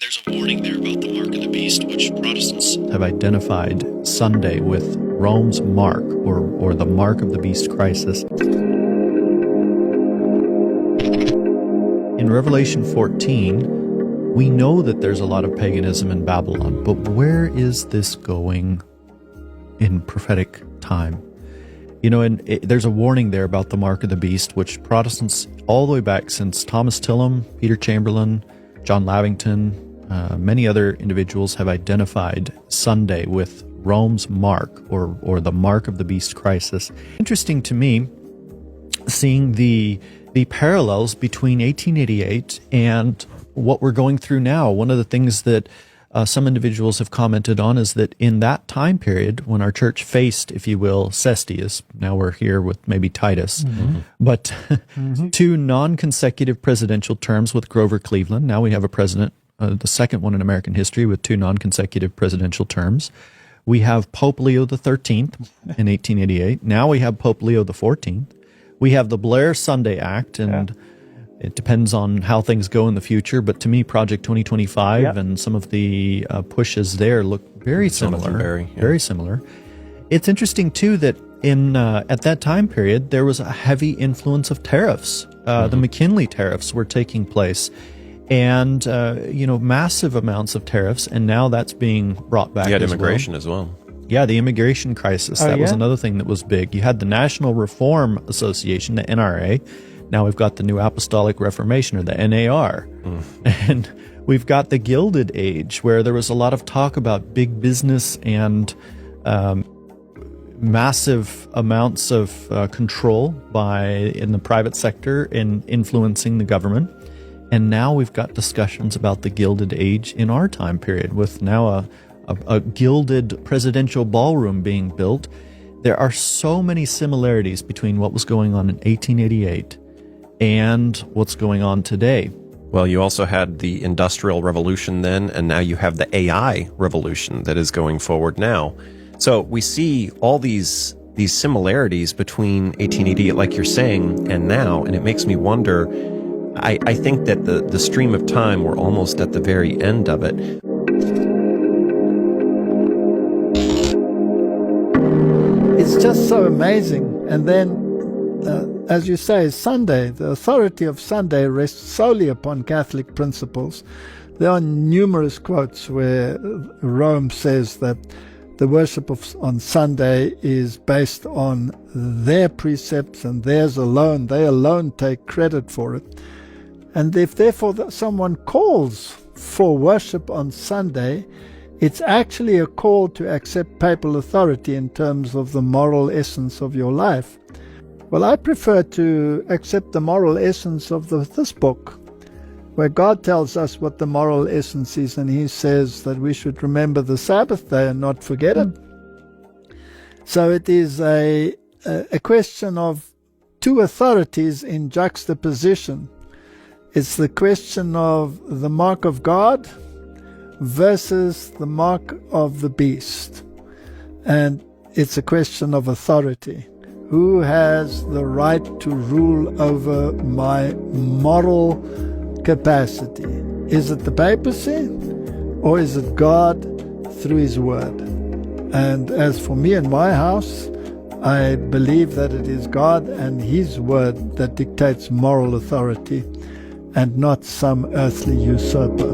There's a warning there about the mark of the beast, which Protestants have identified Sunday with Rome's mark, or the mark of the beast crisis. In Revelation 14, we know that there's a lot of paganism in Babylon, but where is this going in prophetic time? There's a warning there about the mark of the beast, which Protestants, all the way back since Thomas Tillam, Peter Chamberlain, John Lavington, many other individuals have identified Sunday with Rome's mark, or the mark of the beast crisis. Interesting to me, seeing the parallels between 1888 and what we're going through now. One of the things that some individuals have commented on is that in that time period, when our church faced, if you will, Cestius, now we're here with maybe Titus, but two non-consecutive presidential terms with Grover Cleveland. Now we have a president, the second one in American history, with two non-consecutive presidential terms. We have Pope Leo XIII in 1888. Now we have Pope Leo XIV. We have the Blair Sunday Act, and it depends on how things go in the future. But to me, Project 2025 and some of the pushes there look very similar. Very similar. It's interesting, too, that at that time period, there was a heavy influence of tariffs. The McKinley tariffs were taking place, and massive amounts of tariffs, and now that's being brought back. Immigration as well. Yeah, the immigration crisis. That was another thing that was big. You had the National Reform Association, the NRA. Now we've got the New Apostolic Reformation, or the NAR. And we've got the Gilded Age, where there was a lot of talk about big business and massive amounts of control in the private sector in influencing the government. And now we've got discussions about the Gilded Age in our time period, with now a gilded presidential ballroom being built. There are so many similarities between what was going on in 1888 and what's going on today. Well, you also had the Industrial Revolution then, and now you have the AI revolution that is going forward now. So we see all these similarities between 1888, like you're saying, and now, and it makes me wonder. I think that the stream of time, we're almost at the very end of it. It's just so amazing. And then, as you say, Sunday, the authority of Sunday rests solely upon Catholic principles. There are numerous quotes where Rome says that the worship on Sunday is based on their precepts and theirs alone. They alone take credit for it. And if therefore someone calls for worship on Sunday, it's actually a call to accept papal authority in terms of the moral essence of your life. Well, I prefer to accept the moral essence of this book, where God tells us what the moral essence is, and He says that we should remember the Sabbath day and not forget it. So it is a question of two authorities in juxtaposition. It's the question of the mark of God versus the mark of the beast. And it's a question of authority. Who has the right to rule over my moral capacity? Is it the papacy, or is it God through His Word? And as for me and my house, I believe that it is God and His Word that dictates moral authority, and not some earthly usurper.